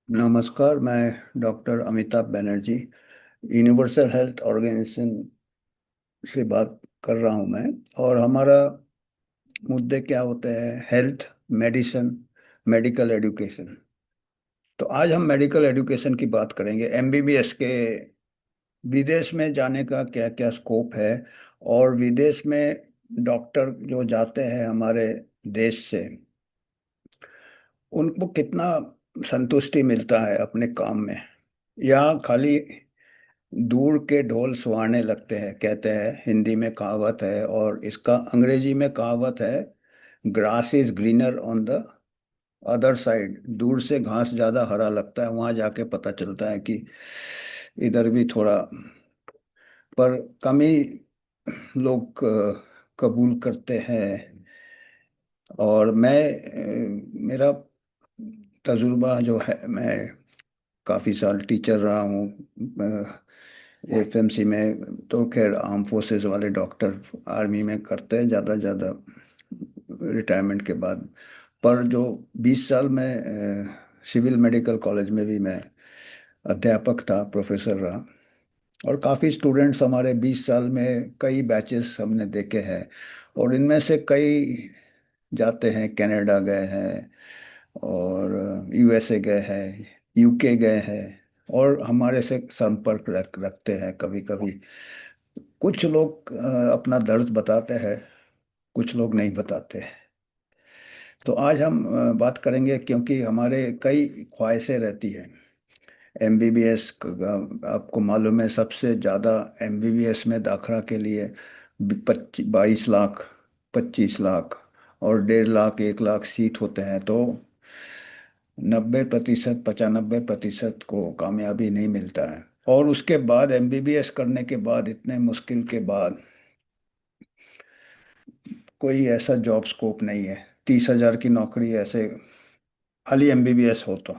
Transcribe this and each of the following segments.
नमस्कार। मैं doctor Amitabh Banerjee universal health organisation से बात कर रहा हूं मैं। और हमारा मुद्दे क्या होते हैं? Health, medicine, medical education. तो आज हम मेडिकल एजुकेशन की बात करेंगे। एमबीबीएस के विदेश में जाने का क्या क्या स्कोप है, और विदेश में डॉक्टर जो जाते हैं हमारे देश से, उनको कितना संतुष्टि मिलता है अपने काम में, या खाली दूर के ढोल सुहाने लगते हैं। कहते हैं, हिंदी में कहावत है और इसका अंग्रेजी में कहावत है, grass is greener on the other side. दूर से घास ज्यादा हरा लगता है, वहां जाके पता चलता है कि इधर भी थोड़ा, पर कम ही लोग कबूल करते हैं। और मेरा तजुर्बा जो है, मैं काफ़ी साल टीचर रहा हूँ एफएमसी में। तो खैर, आर्म फोर्सेस वाले डॉक्टर आर्मी में करते हैं ज़्यादा ज़्यादा रिटायरमेंट के बाद। पर जो 20 साल में सिविल मेडिकल कॉलेज में भी मैं अध्यापक था, प्रोफेसर रहा। और काफ़ी स्टूडेंट्स हमारे 20 साल में कई बैचेस हमने देखे हैं। और इनमें से कई जाते हैं, कनाडा गए हैं, और यूएसए गए हैं, यूके गए हैं, और हमारे से संपर्क रखते हैं कभी कभी। कुछ लोग अपना दर्द बताते हैं, कुछ लोग नहीं बताते हैं। तो आज हम बात करेंगे, क्योंकि हमारे कई ख्वाहिशें रहती हैं। एमबीबीएस, आपको मालूम है, सबसे ज़्यादा एमबीबीएस में दाखिला के लिए 22 लाख, 25 लाख और 1.5 लाख, 1 लाख सीट होते हैं। तो 90%, 95% को कामयाबी नहीं मिलता है। और उसके बाद एमबीबीएस करने के बाद, इतने मुश्किल के बाद, कोई ऐसा जॉब स्कोप नहीं है। 30,000 की नौकरी ऐसे खाली एमबीबीएस हो तो।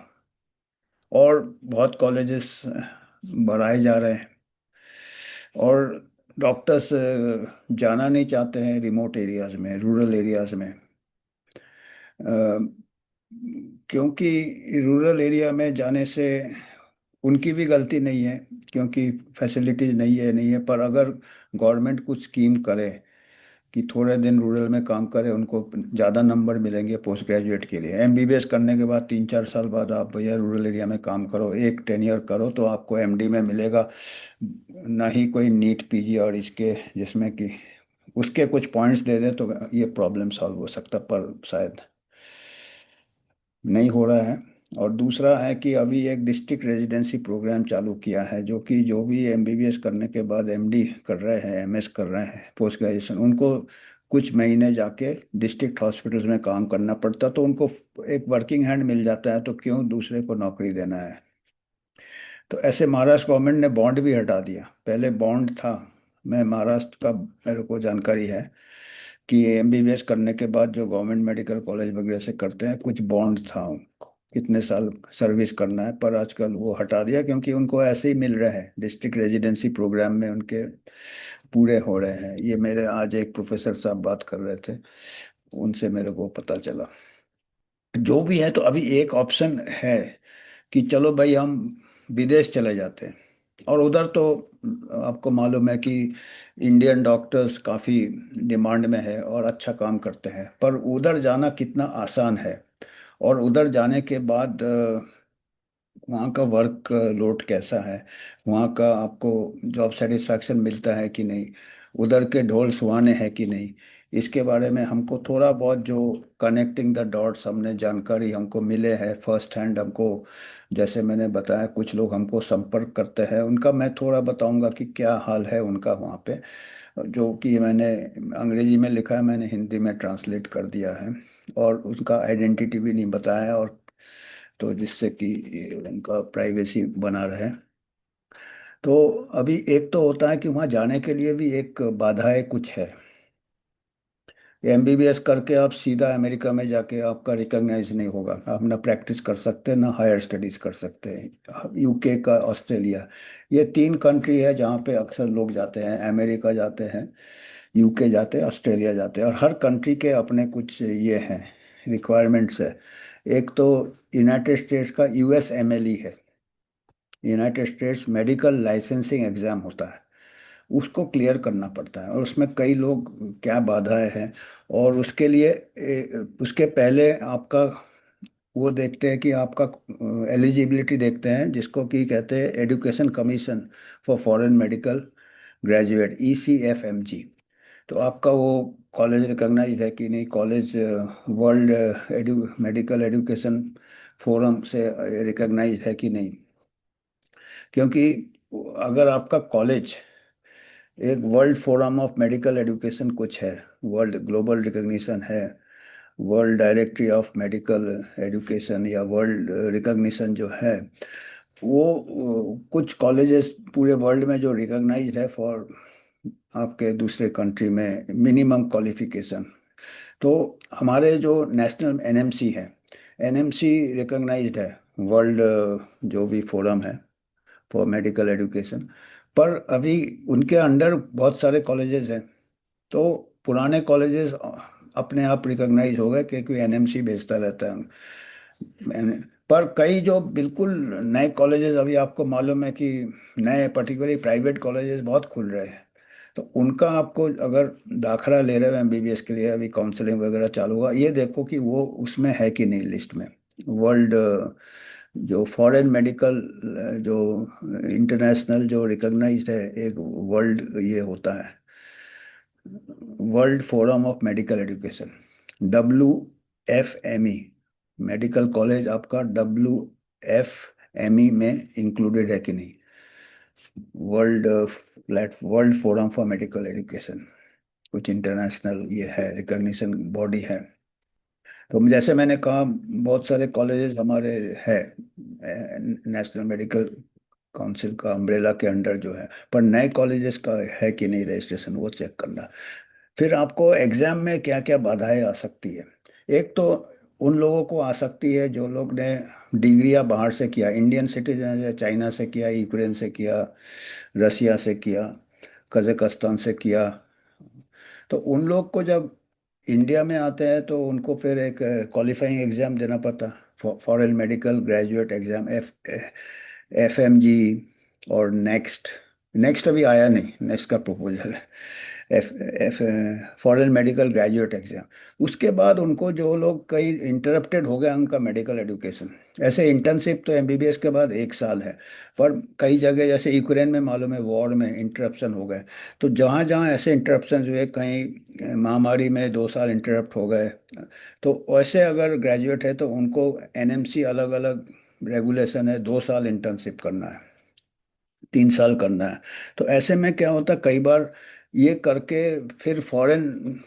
और बहुत कॉलेजेस बढ़ाए जा रहे हैं, और डॉक्टर्स जाना नहीं चाहते हैं रिमोट एरियाज में, रूरल एरियाज में। अ, क्योंकि रूरल एरिया में जाने से उनकी भी गलती नहीं है, क्योंकि फैसिलिटीज नहीं है। पर अगर गवर्नमेंट कुछ स्कीम करे कि थोड़े दिन रूरल में काम करे, उनको ज़्यादा नंबर मिलेंगे पोस्ट ग्रेजुएट के लिए। एमबीबीएस करने के बाद 3-4 साल बाद आप भैया रूरल एरिया में काम करो, एक टेन्योर करो, तो आपको एमडी में मिलेगा। ना ही कोई नीट पीजी और इसके, जिसमें कि उसके कुछ पॉइंट्स दे दे तो ये प्रॉब्लम सॉल्व हो सकता, पर शायद नहीं हो रहा है। और दूसरा है कि अभी एक डिस्ट्रिक्ट रेजिडेंसी प्रोग्राम चालू किया है, जो कि जो भी एमबीबीएस करने के बाद एमडी कर रहे हैं, एमएस कर रहे हैं, पोस्ट ग्रेजुएशन, उनको कुछ महीने जाके डिस्ट्रिक्ट हॉस्पिटल्स में काम करना पड़ता, तो उनको एक वर्किंग हैंड मिल जाता है। तो क्यों दूसरे को नौकरी देना है? तो ऐसे महाराष्ट्र गवर्नमेंट ने बॉन्ड भी हटा दिया। पहले बॉन्ड था, मैं महाराष्ट्र का, मेरे को जानकारी है कि एमबीबीएस करने के बाद जो गवर्नमेंट मेडिकल कॉलेज वगैरह से करते हैं, कुछ बॉन्ड था उनको, कितने साल सर्विस करना है। पर आजकल वो हटा दिया, क्योंकि उनको ऐसे ही मिल रहे हैं, डिस्ट्रिक्ट रेजिडेंसी प्रोग्राम में उनके पूरे हो रहे हैं। ये मेरे आज एक प्रोफेसर साहब बात कर रहे थे, उनसे मेरे को पता चला। जो भी है, तो अभी एक ऑप्शन है कि चलो भाई, हम विदेश चले जाते हैं। और उधर तो आपको मालूम है कि इंडियन डॉक्टर्स काफ़ी डिमांड में है और अच्छा काम करते हैं। पर उधर जाना कितना आसान है, और उधर जाने के बाद वहाँ का वर्क लोड कैसा है, वहाँ का आपको जॉब सेटिस्फैक्शन मिलता है कि नहीं, उधर के ढोल सुहाने हैं कि नहीं, इसके बारे में हमको थोड़ा बहुत जो कनेक्टिंग द डॉट्स हमने जानकारी हमको मिले हैं फर्स्ट हैंड हमको। जैसे मैंने बताया, कुछ लोग हमको संपर्क करते हैं, उनका मैं थोड़ा बताऊंगा कि क्या हाल है उनका वहाँ पे। जो कि मैंने अंग्रेजी में लिखा है, मैंने हिंदी में ट्रांसलेट कर दिया है। और उनका आइडेंटिटी भी नहीं बताया, और तो जिससे कि उनका प्राइवेसी बना रहे। तो अभी एक तो होता है कि वहाँ जाने के लिए भी एक बाधाएं कुछ है। एमबीबीएस करके आप सीधा अमेरिका में जाके आपका रिकॉग्नाइज नहीं होगा, आप ना प्रैक्टिस कर सकते ना हायर स्टडीज कर सकते हैं। यूके का, ऑस्ट्रेलिया, ये 3 कंट्री है जहाँ पे अक्सर लोग जाते हैं। अमेरिका जाते हैं, यूके जाते हैं, ऑस्ट्रेलिया जाते हैं। और हर कंट्री के अपने कुछ ये हैं, रिक्वायरमेंट्स है। एक तो यूनाइटेड स्टेट्स का यूएसएमएलई है, United States medical licensing exam होता है, उसको क्लियर करना पड़ता है। और उसमें कई लोग क्या बाधाएं हैं, और उसके लिए उसके पहले आपका वो देखते हैं कि आपका एलिजिबिलिटी देखते हैं, जिसको कि कहते हैं education commission for foreign medical graduate, ECFMG। तो आपका वो कॉलेज रिकॉग्नाइज है कि नहीं, college world medical education forum से रिकॉग्नाइज है कि नहीं। क्योंकि अगर आपका कॉलेज एक world forum of medical education कुछ है, वर्ल्ड ग्लोबल रिकॉग्निशन है, world directory of medical education या वर्ल्ड रिकॉग्निशन जो है, वो कुछ कॉलेजेस पूरे वर्ल्ड में जो रिकॉग्नाइज है फॉर आपके दूसरे कंट्री में मिनिमम क्वालिफिकेशन। तो हमारे जो नेशनल NMC है, NMC रिकॉग्नाइज्ड है वर्ल्ड जो भी फोरम है फॉर मेडिकल एजुकेशन। पर अभी उनके अंडर बहुत सारे कॉलेजेस हैं, तो पुराने कॉलेजेस अपने आप रिकॉग्नाइज हो गए क्योंकि NMC भेजता रहता है। पर कई जो बिल्कुल नए कॉलेजेस, अभी आपको मालूम है कि नए पर्टिकुलरली प्राइवेट कॉलेजेस बहुत खुल रहे हैं, तो उनका आपको अगर दाखला ले रहे हो MBBS के लिए, अभी काउंसलिंग वगैरह चालू हुआ, ये देखो कि वो उसमें है कि नहीं लिस्ट में। वर्ल्ड जो फॉरेन मेडिकल जो इंटरनेशनल जो रिकॉग्नाइज्ड है, एक वर्ल्ड ये होता है world forum of medical education, WFME। Medical college आपका WFME में इंक्लूडेड है कि नहीं, world world forum for medical education, कुछ इंटरनेशनल ये है रिकॉग्निशन बॉडी है। तो जैसे मैंने कहा, बहुत सारे कॉलेजेस हमारे है नेशनल मेडिकल काउंसिल का अम्ब्रेला के अंडर जो है, पर नए कॉलेजेस का है कि नहीं रजिस्ट्रेशन, वो चेक करना। फिर आपको एग्जाम में क्या क्या बाधाएं आ सकती है। एक तो उन लोगों को आ सकती है जो लोग ने डिग्रियां बाहर से किया, इंडियन सिटीजन या चाइना से किया, यूक्रेन से किया, रसिया से किया, कजाकिस्तान से किया। तो उन लोग को जब इंडिया में आते हैं तो उनको फिर एक क्वालिफाइंग एग्जाम देना पड़ता, foreign medical graduate exam, FMG। और नेक्स्ट, नेक्स्ट अभी आया नहीं, नेक्स्ट का प्रपोजल है, F F foreign medical graduate exam. उसके बाद उनको जो लोग कई इंटरप्टेड हो गया उनका मेडिकल एजुकेशन, ऐसे इंटर्नशिप तो MBBS के बाद 1 साल है, पर कई जगह जैसे यूक्रेन में मालूम है वॉर में इंटरप्शन हो गए। तो जहाँ जहाँ ऐसे इंटरप्शन हुए, कहीं महामारी में 2 साल इंटरप्ट हो गए, तो वैसे अगर ग्रेजुएट है तो उनको NMC अलग अलग रेगुलेशन है, 2 साल इंटर्नशिप करना है, 3 साल करना है। तो ऐसे में क्या होता है, कई बार ये करके फिर फॉरेन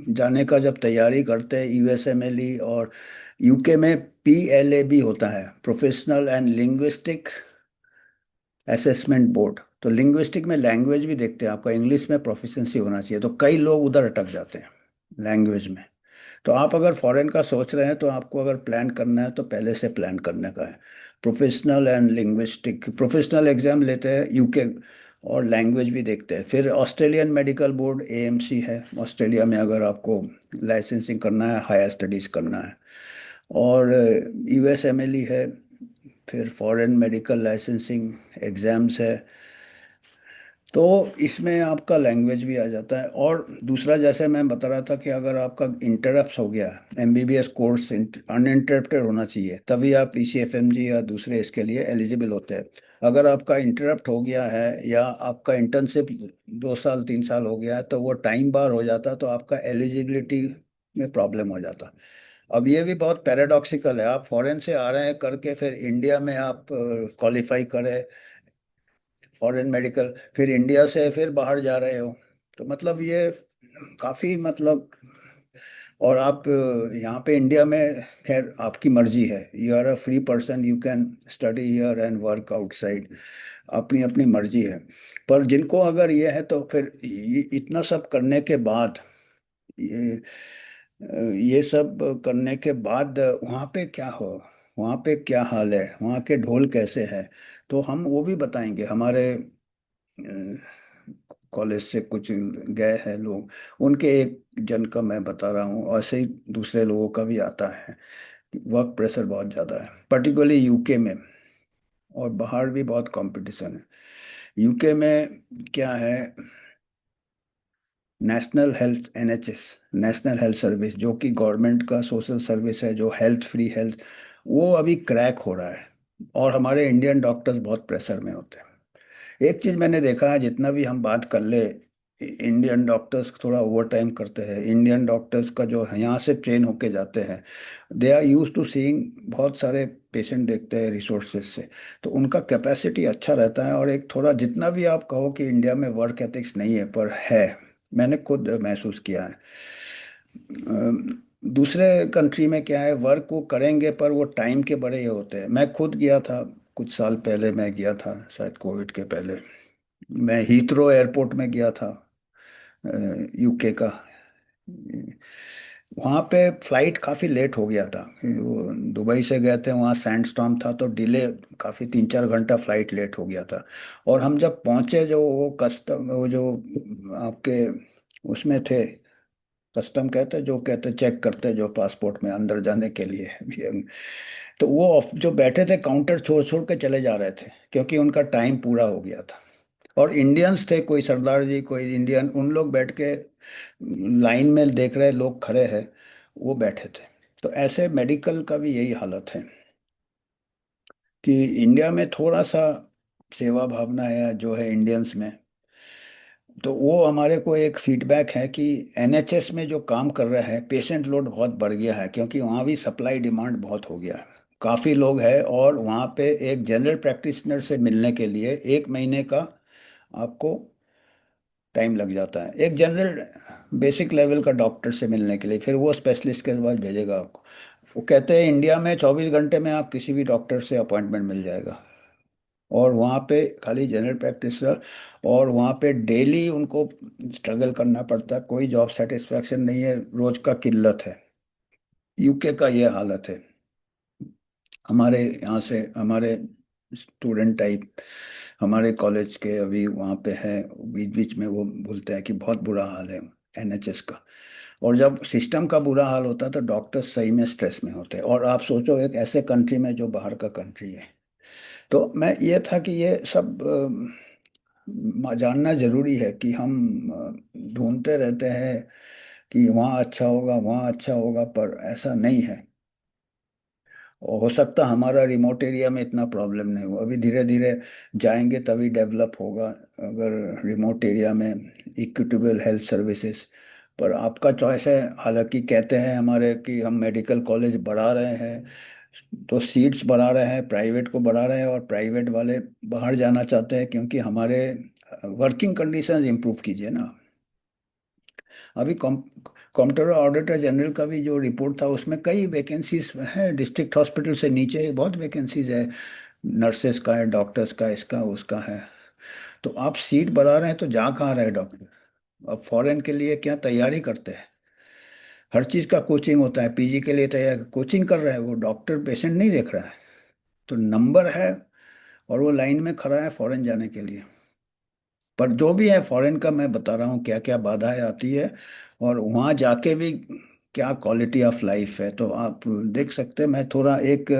जाने का जब तैयारी करते हैं, USMLE और UK में PLAB होता है, professional and linguistic assessment board. तो लिंग्विस्टिक में लैंग्वेज भी देखते हैं, आपका इंग्लिश में प्रोफिशिएंसी होना चाहिए, तो कई लोग उधर अटक जाते हैं लैंग्वेज में। तो आप अगर फॉरेन का सोच रहे हैं तो आपको अगर प्लान करना है तो पहले से प्लान करने का है। Professional and linguistic, professional exam लेते हैं UK, और लैंग्वेज भी देखते हैं। फिर ऑस्ट्रेलियन मेडिकल बोर्ड AMC है, ऑस्ट्रेलिया में अगर आपको लाइसेंसिंग करना है, हायर स्टडीज़ करना है। और USMLE है, फिर फॉरेन मेडिकल लाइसेंसिंग एग्ज़ाम्स है। तो इसमें आपका लैंग्वेज भी आ जाता है। और दूसरा, जैसे मैं बता रहा था कि अगर आपका इंटरप्ट हो गया, MBBS कोर्स अनइंटरप्टेड होना चाहिए, तभी आप ECFMG या दूसरे इसके लिए एलिजिबल होते हैं। अगर आपका इंटरप्ट हो गया है या आपका इंटर्नशिप 2 साल 3 साल हो गया है, तो वो टाइम बार हो जाता, तो आपका एलिजिबिलिटी में प्रॉब्लम हो जाता। अब ये भी बहुत पैराडॉक्सिकल है, आप फॉरेन से आ रहे हैं करके फिर इंडिया में आप क्वालिफाई करें फॉरेन मेडिकल, फिर इंडिया से फिर बाहर जा रहे हो, तो मतलब ये काफ़ी मतलब। और आप यहाँ पे इंडिया में, खैर आपकी मर्जी है, you are a free person, you can study here and work outside, अपनी अपनी मर्जी है। पर जिनको अगर ये है तो फिर इतना सब करने के बाद, ये ये सब करने के बाद वहाँ पे क्या हो, वहाँ पे क्या हाल है, वहाँ के ढोल कैसे है, तो हम वो भी बताएंगे। हमारे कॉलेज से कुछ गए हैं लोग, उनके एक जन का मैं बता रहा हूँ, ऐसे ही दूसरे लोगों का भी आता है। वर्क प्रेशर बहुत ज़्यादा है, पर्टिकुलरली यूके में। और बाहर भी बहुत कंपटीशन है। यूके में क्या है, national health NHS, national health service, जो कि गवर्नमेंट का सोशल सर्विस है, जो हेल्थ फ्री हेल्थ, वो अभी क्रैक हो रहा है। और हमारे इंडियन डॉक्टर्स बहुत प्रेशर में होते हैं। एक चीज मैंने देखा है, जितना भी हम बात कर ले, इंडियन डॉक्टर्स थोड़ा ओवर टाइम करते हैं। इंडियन डॉक्टर्स का जो है, यहाँ से ट्रेन होके जाते हैं, they are use to seeing बहुत सारे पेशेंट देखते हैं रिसोर्सेज से। तो उनका कैपेसिटी अच्छा रहता है। और एक थोड़ा, जितना भी आप कहो कि इंडिया में वर्क एथिक्स नहीं है, पर है, मैंने खुद महसूस किया है। दूसरे कंट्री में क्या है, वर्क वो करेंगे पर वो टाइम के बड़े ही होते हैं। मैं खुद गया था, कुछ साल पहले मैं गया था, शायद कोविड के पहले। मैं हीथ्रो एयरपोर्ट में गया था, यूके का। वहाँ पे फ्लाइट काफ़ी लेट हो गया था। वो दुबई से गए थे, वहाँ सैंडस्टॉर्म था तो डिले, काफ़ी 3-4 घंटा फ्लाइट लेट हो गया था। और हम जब पहुँचे, जो वो कस्टम, वो जो आपके उसमें थे, कस्टम कहते हैं, जो कहते चेक करते हैं जो पासपोर्ट में अंदर जाने के लिए तो वो जो बैठे थे काउंटर छोड़ छोड़ के चले जा रहे थे, क्योंकि उनका टाइम पूरा हो गया था। और इंडियंस थे, कोई सरदार जी, कोई इंडियन, उन लोग बैठ के लाइन में देख रहे लोग खड़े हैं, वो बैठे थे। तो ऐसे मेडिकल का भी यही हालत है कि इंडिया में थोड़ा सा सेवा भावना है जो है इंडियंस में। तो वो हमारे को एक फीडबैक है कि एनएचएस में जो काम कर रहा है, पेशेंट लोड बहुत बढ़ गया है, क्योंकि वहाँ भी सप्लाई डिमांड बहुत हो गया है। काफ़ी लोग हैं, और वहाँ पे एक जनरल प्रैक्टिशनर से मिलने के लिए 1 महीने का आपको टाइम लग जाता है, एक जनरल बेसिक लेवल का डॉक्टर से मिलने के लिए। फिर वो स्पेशलिस्ट के पास भेजेगा आपको। वो कहते हैं इंडिया में 24 घंटे में आप किसी भी डॉक्टर से अपॉइंटमेंट मिल जाएगा। और वहाँ पे खाली जनरल प्रैक्टिशनर, और वहाँ पे डेली उनको स्ट्रगल करना पड़ता है, कोई जॉब सेटिस्फैक्शन नहीं है, रोज का किल्लत है। यूके का ये हालत है। हमारे यहाँ से हमारे स्टूडेंट टाइप, हमारे कॉलेज के अभी वहाँ पे है, बीच बीच में वो बोलते हैं कि बहुत बुरा हाल है एनएचएस का। और जब सिस्टम का बुरा हाल होता है तो डॉक्टर्स सही में स्ट्रेस में होते हैं। और आप सोचो, एक ऐसे कंट्री में जो बाहर का कंट्री है। तो मैं ये था कि ये सब जानना जरूरी है कि हम ढूंढते रहते हैं कि वहाँ अच्छा होगा, वहाँ अच्छा होगा, पर ऐसा नहीं है। और हो सकता हमारा रिमोट एरिया में इतना प्रॉब्लम नहीं हो, अभी धीरे धीरे जाएंगे तभी डेवलप होगा। अगर रिमोट एरिया में इक्विटेबल हेल्थ सर्विसेज। पर आपका चॉइस है। हालांकि कहते हैं हमारे कि हम मेडिकल कॉलेज बढ़ा रहे हैं, तो सीट्स बढ़ा रहे हैं, प्राइवेट को बढ़ा रहे हैं, और प्राइवेट वाले बाहर जाना चाहते हैं, क्योंकि हमारे वर्किंग कंडीशंस इंप्रूव कीजिए ना। अभी कॉम्प्ट्रोलर ऑडिटर जनरल का भी जो रिपोर्ट था, उसमें कई वैकेंसीज हैं, डिस्ट्रिक्ट हॉस्पिटल से नीचे बहुत वैकेंसीज है, नर्सेस का है, डॉक्टर्स का, इसका उसका है। तो आप सीट बढ़ा रहे हैं तो जा कहाँ रहे डॉक्टर? अब फॉरेन के लिए क्या तैयारी करते हैं? हर चीज़ का कोचिंग होता है, पीजी के लिए तैयार कोचिंग कर रहे हैं, वो डॉक्टर पेशेंट नहीं देख रहा है। तो नंबर है, और वो लाइन में खड़ा है फॉरेन जाने के लिए। पर जो भी है, फॉरेन का मैं बता रहा हूँ क्या क्या बाधाएं आती है, और वहाँ जाके भी क्या क्वालिटी ऑफ लाइफ है। तो आप देख सकते हैं, मैं थोड़ा एक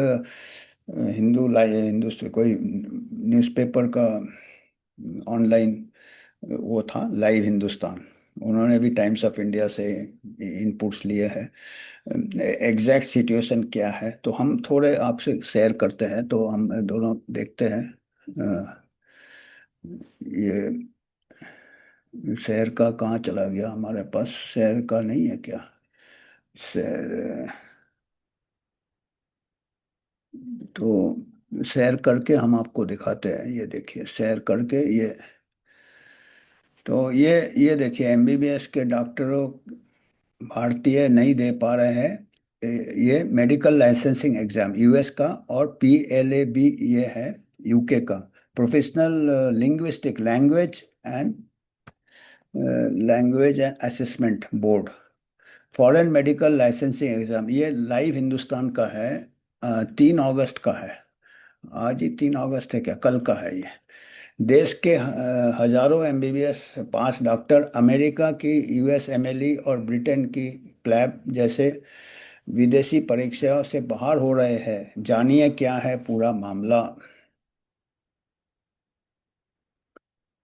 हिंदू हिंदू से कोई न्यूज़पेपर का ऑनलाइन वो था, लाइव हिंदुस्तान, उन्होंने भी टाइम्स ऑफ इंडिया से इनपुट्स लिए हैं। एग्जैक्ट सिचुएशन क्या है, तो हम थोड़े आपसे शेयर करते हैं, तो हम दोनों देखते हैं। अ, ये शेयर का कहाँ चला गया हमारे पास, शेयर का नहीं है क्या? शेयर, तो शेयर करके हम आपको दिखाते हैं, ये देखिए शेयर करके ये। तो ये देखिए, एमबीबीएस के डॉक्टरों भारतीय नहीं दे पा रहे हैं ये मेडिकल लाइसेंसिंग एग्जाम, यूएस का। और पीएलएबी ये है, यूके का, professional linguistic language and assessment board, foreign medical licensing exam, ये लाइव हिंदुस्तान का है। 3 अगस्त का है। आज ही 3 अगस्त है क्या, कल का है ये। देश के हजारों एमबीबीएस पास डॉक्टर, अमेरिका की यूएसएमएलई और ब्रिटेन की प्लैब जैसे विदेशी परीक्षाओं से बाहर हो रहे हैं। जानिए क्या है पूरा मामला।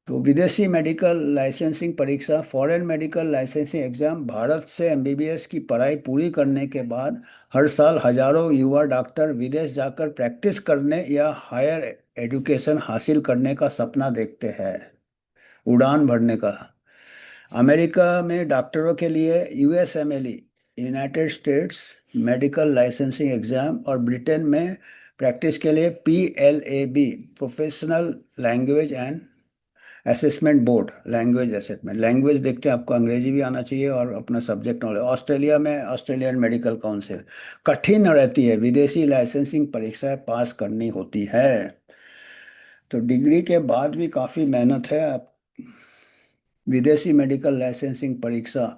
तो विदेशी मेडिकल लाइसेंसिंग परीक्षा, foreign medical licensing exam, Bharat से एमबीबीएस की पढ़ाई पूरी करने के बाद हर साल हजारों युवा डॉक्टर विदेश जाकर प्रैक्टिस करने या हायर एजुकेशन हासिल करने का सपना देखते हैं, उड़ान भरने का। अमेरिका में डॉक्टरों के लिए USMLE, United States medical licensing exam, और ब्रिटेन में प्रैक्टिस के लिए PLAB, professional language and assessment board, language assessment. Language देखते हैं, आपको अंग्रेजी भी आना चाहिए और अपना सब्जेक्ट नॉलेज। ऑस्ट्रेलिया में ऑस्ट्रेलियन मेडिकल काउंसिल। कठिन रहती है, विदेशी लाइसेंसिंग परीक्षाएं पास करनी होती है। तो डिग्री के बाद भी काफ़ी मेहनत है। विदेशी मेडिकल लाइसेंसिंग परीक्षा,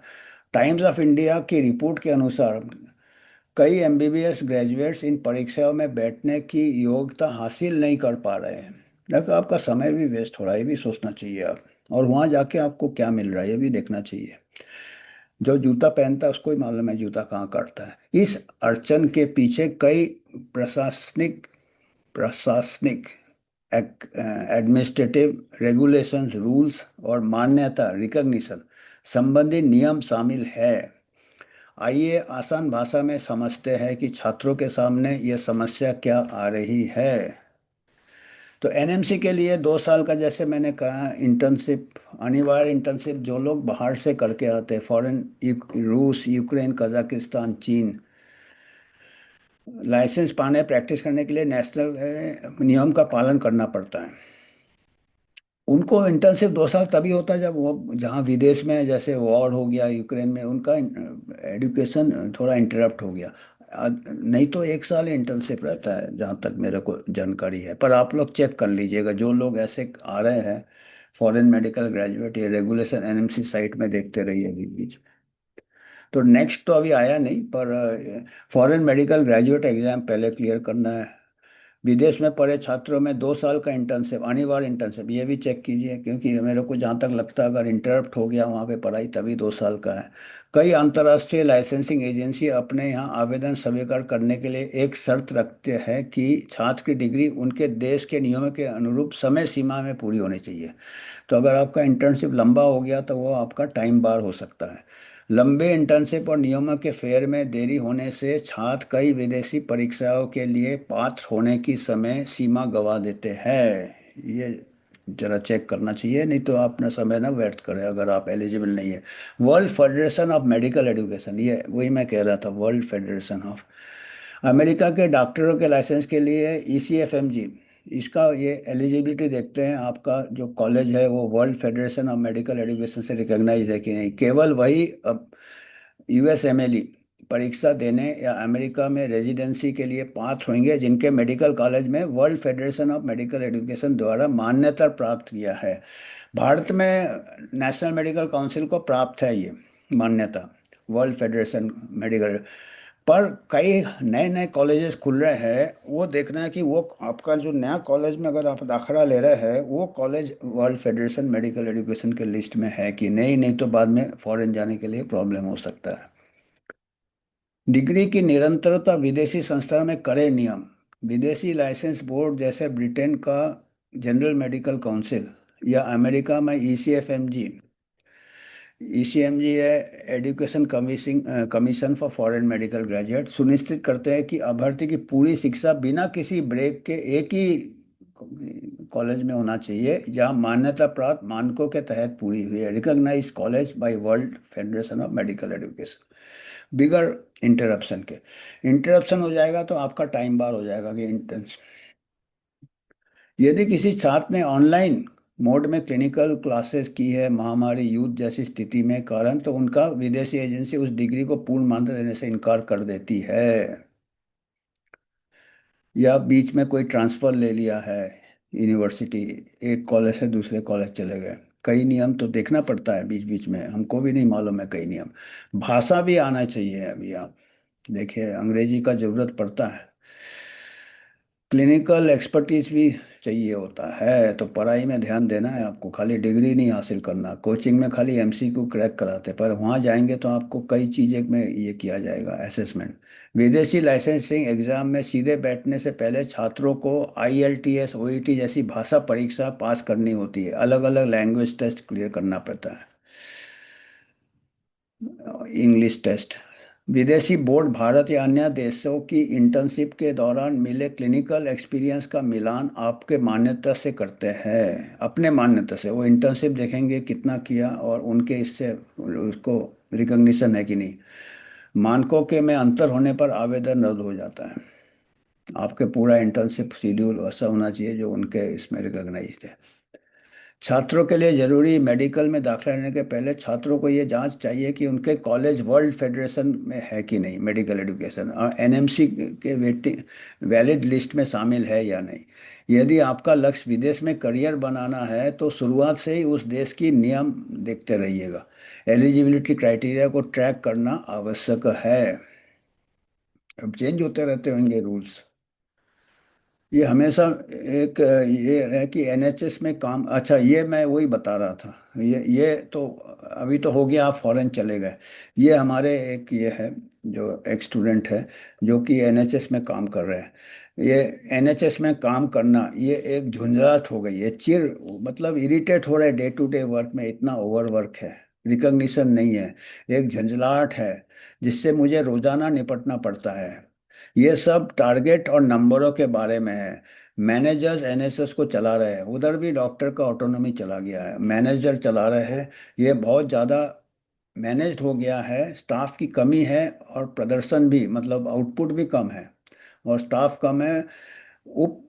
टाइम्स ऑफ इंडिया की रिपोर्ट के अनुसार कई एमबीबीएस ग्रेजुएट्स इन परीक्षाओं में बैठने की योग्यता हासिल नहीं कर पा रहे हैं। देखो, आपका समय भी वेस्ट हो रहा है, ये भी सोचना चाहिए आप। और वहाँ जाके आपको क्या मिल रहा है, ये भी देखना चाहिए। जो जूता पहनता है उसको ही मालूम है जूता कहाँ काटता है। इस अड़चन के पीछे कई प्रशासनिक प्रशासनिक एडमिनिस्ट्रेटिव रेगुलेशंस, रूल्स और मान्यता रिकॉग्निशन संबंधी नियम शामिल है। आइए आसान भाषा में समझते हैं कि छात्रों के सामने ये समस्या क्या आ रही है। तो एनएमसी के लिए 2 साल का, जैसे मैंने कहा, इंटर्नशिप, अनिवार्य इंटर्नशिप जो लोग बाहर से करके आते हैं, फॉरेन, रूस, यूक्रेन, कजाकिस्तान, चीन, लाइसेंस पाने प्रैक्टिस करने के लिए नेशनल नियम का पालन करना पड़ता है। उनको इंटर्नशिप 2 साल तभी होता है जब वो जहाँ विदेश में, जैसे वॉर हो गया यूक्रेन में, उनका एजुकेशन थोड़ा इंटरप्ट हो गया। नहीं तो 1 साल इंटर्नशिप रहता है जहाँ तक मेरे को जानकारी है। पर आप लोग चेक कर लीजिएगा, जो लोग ऐसे आ रहे हैं फॉरेन मेडिकल ग्रेजुएट, ये रेगुलेशन एनएमसी साइट में देखते रहिए बीच बीच। तो नेक्स्ट तो अभी आया नहीं, पर फॉरेन मेडिकल ग्रेजुएट एग्जाम पहले क्लियर करना है। विदेश में पढ़े छात्रों में 2 साल का इंटर्नशिप, अनिवार्य इंटर्नशिप, ये भी चेक कीजिए, क्योंकि मेरे को जहाँ तक लगता है अगर इंटरप्ट हो गया वहाँ पे पढ़ाई तभी 2 साल का है। कई अंतर्राष्ट्रीय लाइसेंसिंग एजेंसी अपने यहाँ आवेदन स्वीकार करने के लिए एक शर्त रखते हैं कि छात्र की डिग्री उनके देश के नियमों के अनुरूप समय सीमा में पूरी होनी चाहिए। तो अगर आपका इंटर्नशिप लंबा हो गया तो वो आपका टाइम बार हो सकता है। लंबे इंटर्नशिप और नियमों के फेर में देरी होने से छात्र कई विदेशी परीक्षाओं के लिए पात्र होने की समय सीमा गंवा देते हैं। ये जरा चेक करना चाहिए, नहीं तो अपना समय ना व्यर्थ करें अगर आप एलिजिबल नहीं है। World federation of medical education, ये वही मैं कह रहा था, वर्ल्ड फेडरेशन ऑफ, अमेरिका के डॉक्टरों के लाइसेंस के लिए ईसीएफएमजी, इसका ये एलिजिबिलिटी देखते हैं, आपका जो कॉलेज है वो world federation of medical education से रिकॉग्नाइज है कि नहीं। केवल वही अब यूएसएमएलई परीक्षा देने या अमेरिका में रेजिडेंसी के लिए पात्र होंगे जिनके मेडिकल कॉलेज में world federation of medical education द्वारा मान्यता प्राप्त किया है। भारत में नेशनल मेडिकल काउंसिल को प्राप्त है ये मान्यता, वर्ल्ड फेडरेशन मेडिकल। पर कई नए नए कॉलेजेस खुल रहे हैं, वो देखना है कि वो आपका जो नया कॉलेज में अगर आप दाखिला ले रहे हैं वो college world federation medical education के लिस्ट में है कि नहीं। नहीं तो बाद में फॉरेन जाने के लिए प्रॉब्लम हो सकता है। डिग्री की निरंतरता, विदेशी संस्थान में कड़े नियम। विदेशी लाइसेंस बोर्ड जैसे ब्रिटेन का जनरल मेडिकल काउंसिल या अमेरिका में ईसीएफएमजी, ईसीएमजी है education commission, commission for foreign medical graduate, सुनिश्चित करते हैं कि अभ्यर्थी की पूरी शिक्षा बिना किसी ब्रेक के एक ही कॉलेज में होना चाहिए जहां मान्यता प्राप्त मानकों के तहत पूरी हुई है, recognise college by world federation of medical education. बिगर इंटरप्शन के, इंटरप्शन हो जाएगा तो आपका टाइम बार हो जाएगा कि इंटर्न। यदि किसी छात्र ने ऑनलाइन मोड में क्लिनिकल क्लासेस की है महामारी युद्ध जैसी स्थिति में कारण, तो उनका विदेशी एजेंसी उस डिग्री को पूर्ण मान्यता देने से इनकार कर देती है। या बीच में कोई ट्रांसफर ले लिया है यूनिवर्सिटी, एक कॉलेज से दूसरे कॉलेज चले गए, कई नियम तो देखना पड़ता है बीच बीच में, हमको भी नहीं मालूम है कई नियम। भाषा भी आना चाहिए। अभी आप देखिए अंग्रेजी का जरूरत पड़ता है। क्लिनिकल एक्सपर्टीज भी चाहिए होता है, तो पढ़ाई में ध्यान देना है आपको, खाली डिग्री नहीं हासिल करना। कोचिंग में खाली एमसीक्यू क्रैक कराते, पर वहाँ जाएंगे तो आपको कई चीज़ें में ये किया जाएगा असेसमेंट। विदेशी लाइसेंसिंग एग्जाम में सीधे बैठने से पहले छात्रों को आईएलटीएस ओईटी जैसी भाषा परीक्षा पास करनी होती है, अलग अलग लैंग्वेज टेस्ट क्लियर करना पड़ता है, इंग्लिश टेस्ट। विदेशी बोर्ड भारत या अन्य देशों की इंटर्नशिप के दौरान मिले क्लिनिकल एक्सपीरियंस का मिलान आपके मान्यता से करते हैं, अपने मान्यता से। वो इंटर्नशिप देखेंगे कितना किया और उनके इससे उसको रिकग्निशन है कि नहीं। मानकों के में अंतर होने पर आवेदन रद्द हो जाता है। आपके पूरा इंटर्नशिप शेड्यूल वैसा होना चाहिए जो उनके इसमें रिकॉग्नाइज है। छात्रों के लिए जरूरी, मेडिकल में दाखिला लेने के पहले छात्रों को ये जांच चाहिए कि उनके कॉलेज वर्ल्ड फेडरेशन में है कि नहीं, मेडिकल एजुकेशन, और एनएमसी के वेटिंग वैलिड लिस्ट में शामिल है या नहीं। यदि आपका लक्ष्य विदेश में करियर बनाना है तो शुरुआत से ही उस देश की नियम देखते रहिएगा। एलिजिबिलिटी क्राइटेरिया को ट्रैक करना आवश्यक है। अब चेंज होते रहते होंगे रूल्स। ये हमेशा एक ये है कि एनएचएस में काम, अच्छा ये मैं वही बता रहा था। ये तो अभी तो हो गया, आप फॉरेन चले गए। ये हमारे एक ये है, जो एक स्टूडेंट है जो कि एनएचएस में काम कर रहे हैं। ये एनएचएस में काम करना ये एक झुंझलाट हो गई है, चिर मतलब इरिटेट हो रहा है, डे टू डे वर्क में इतना ओवर वर्क है, रिकग्निशन नहीं है, एक झंझलाट है जिससे मुझे रोजाना निपटना पड़ता है। ये सब टारगेट और नंबरों के बारे में है। मैनेजर्स एनएसएस को चला रहे हैं, उधर भी डॉक्टर का ऑटोनॉमी चला गया है, मैनेजर चला रहे हैं। ये बहुत ज़्यादा मैनेज्ड हो गया है, स्टाफ की कमी है और प्रदर्शन भी मतलब आउटपुट भी कम है, और स्टाफ कम है। उप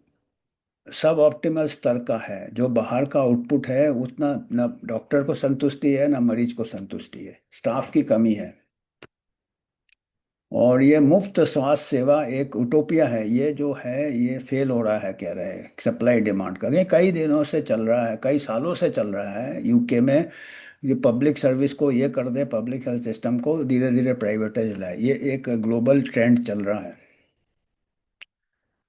सब ऑप्टिमल स्तर का है, जो बाहर का आउटपुट है उतना न डॉक्टर को संतुष्टि है न मरीज को संतुष्टि है, स्टाफ की कमी है। और ये मुफ्त स्वास्थ्य सेवा एक उटोपिया है, ये जो है ये फेल हो रहा है, कह रहे हैं सप्लाई डिमांड का, ये कई दिनों से चल रहा है, कई सालों से चल रहा है यूके में। ये पब्लिक सर्विस को ये कर दे, पब्लिक हेल्थ सिस्टम को धीरे धीरे प्राइवेटाइज लाए, ये एक ग्लोबल ट्रेंड चल रहा है।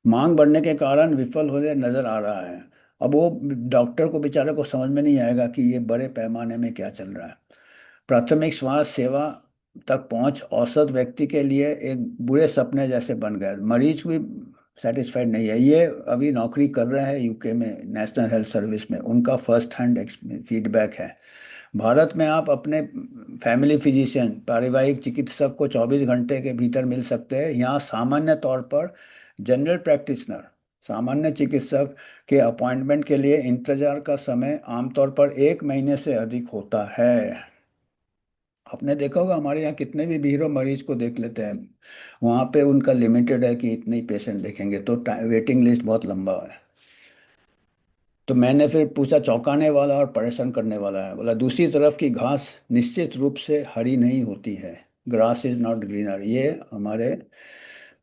मांग बढ़ने के कारण विफल होने नजर आ रहा है। अब वो डॉक्टर को बेचारे को समझ में नहीं आएगा कि ये बड़े पैमाने में क्या चल रहा है। प्राथमिक स्वास्थ्य सेवा तक पहुंच औसत व्यक्ति के लिए एक बुरे सपने जैसे बन गए, मरीज भी सेटिस्फाइड नहीं है। ये अभी नौकरी कर रहे हैं यूके में नेशनल हेल्थ सर्विस में, उनका फर्स्ट हैंड फीडबैक है। भारत में आप अपने फैमिली फिजिशियन पारिवारिक चिकित्सक को 24 घंटे के भीतर मिल सकते हैं। यहाँ सामान्य तौर पर जनरल प्रैक्टिशनर, सामान्य चिकित्सक के अपॉइंटमेंट के लिए इंतजार का समय आमतौर पर 1 महीने से अधिक होता है। आपने देखा होगा हमारे यहाँ कितने भी भीड़ हो मरीज को देख लेते हैं, वहाँ पे उनका लिमिटेड है कि इतने ही पेशेंट देखेंगे, तो वेटिंग लिस्ट बहुत लंबा है। तो मैंने फिर पूछा, चौंकाने वाला और परेशान करने वाला है। बोला दूसरी तरफ की घास निश्चित रूप से हरी नहीं होती है, ग्रास इज नॉट ग्रीनर। ये हमारे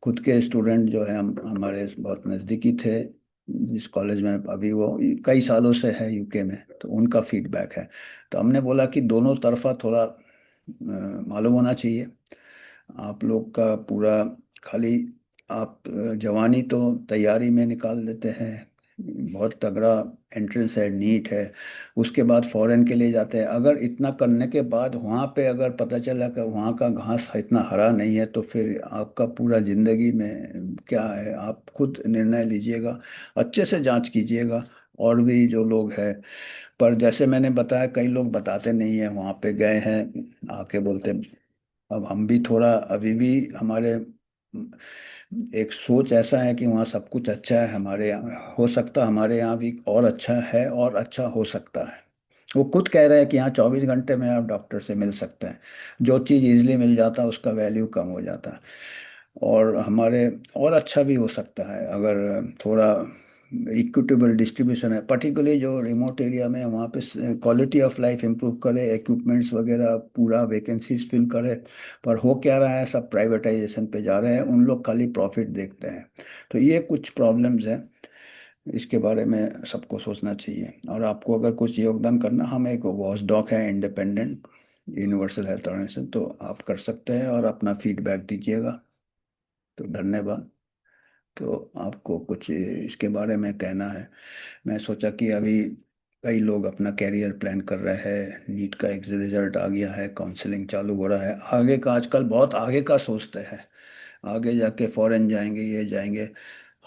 खुद के स्टूडेंट जो है, हम हमारे बहुत नज़दीकी थे जिस कॉलेज में अभी वो कई सालों से है यूके में, तो उनका फीडबैक है। तो हमने बोला कि दोनों तरफा थोड़ा मालूम होना चाहिए। आप लोग का पूरा खाली आप जवानी तो तैयारी में निकाल देते हैं, बहुत तगड़ा एंट्रेंस है, नीट है, उसके बाद फॉरेन के लिए जाते हैं। अगर इतना करने के बाद वहाँ पे अगर पता चला कि वहाँ का घास इतना हरा नहीं है, तो फिर आपका पूरा जिंदगी में क्या है, आप खुद निर्णय लीजिएगा, अच्छे से जांच कीजिएगा। और भी जो लोग हैं, पर जैसे मैंने बताया कई लोग बताते नहीं हैं, वहाँ पे गए हैं आके बोलते। अब हम भी थोड़ा अभी भी हमारे एक सोच ऐसा है कि वहाँ सब कुछ अच्छा है, हमारे यहाँ हो सकता, हमारे यहाँ भी और अच्छा है और अच्छा हो सकता है। वो खुद कह रहे हैं कि यहाँ 24 घंटे में आप डॉक्टर से मिल सकते हैं, जो चीज़ इजीली मिल जाता है उसका वैल्यू कम हो जाता है। और हमारे और अच्छा भी हो सकता है अगर थोड़ा इक्विटेबल डिस्ट्रीब्यूशन है, पर्टिकुलरली जो रिमोट एरिया में है, वहाँ पे क्वालिटी ऑफ लाइफ इम्प्रूव करे, इक्विपमेंट्स वगैरह पूरा वैकेंसीज फिल करे। पर हो क्या रहा है, सब प्राइवेटाइजेशन पे जा रहे हैं, उन लोग खाली प्रॉफिट देखते हैं। तो ये कुछ प्रॉब्लम्स हैं, इसके बारे में सबको सोचना चाहिए। और आपको अगर कुछ योगदान करना, हम एक वॉच डॉग है इंडिपेंडेंट यूनिवर्सल हेल्थ ऑर्गेनाइजेशन, तो आप कर सकते हैं और अपना फीडबैक दीजिएगा। तो धन्यवाद। तो आपको कुछ इसके बारे में कहना है? मैं सोचा कि अभी कई लोग अपना कैरियर प्लान कर रहे हैं, नीट का एक रिजल्ट आ गया है, काउंसलिंग चालू हो रहा है, आगे का आजकल बहुत आगे का सोचते हैं, आगे जाके फॉरेन जाएंगे, ये जाएंगे।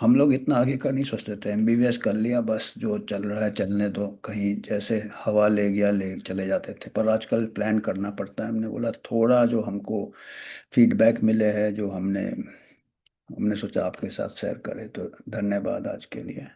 हम लोग इतना आगे का नहीं सोचते थे, एमबीबीएस कर लिया बस, जो चल रहा है चलने दो, कहीं जैसे हवा ले गया ले चले जाते थे। पर आजकल प्लान करना पड़ता है। हमने बोला थोड़ा जो हमको फीडबैक मिले हैं, जो हमने हमने सोचा आपके साथ शेयर करें, तो धन्यवाद आज के लिए।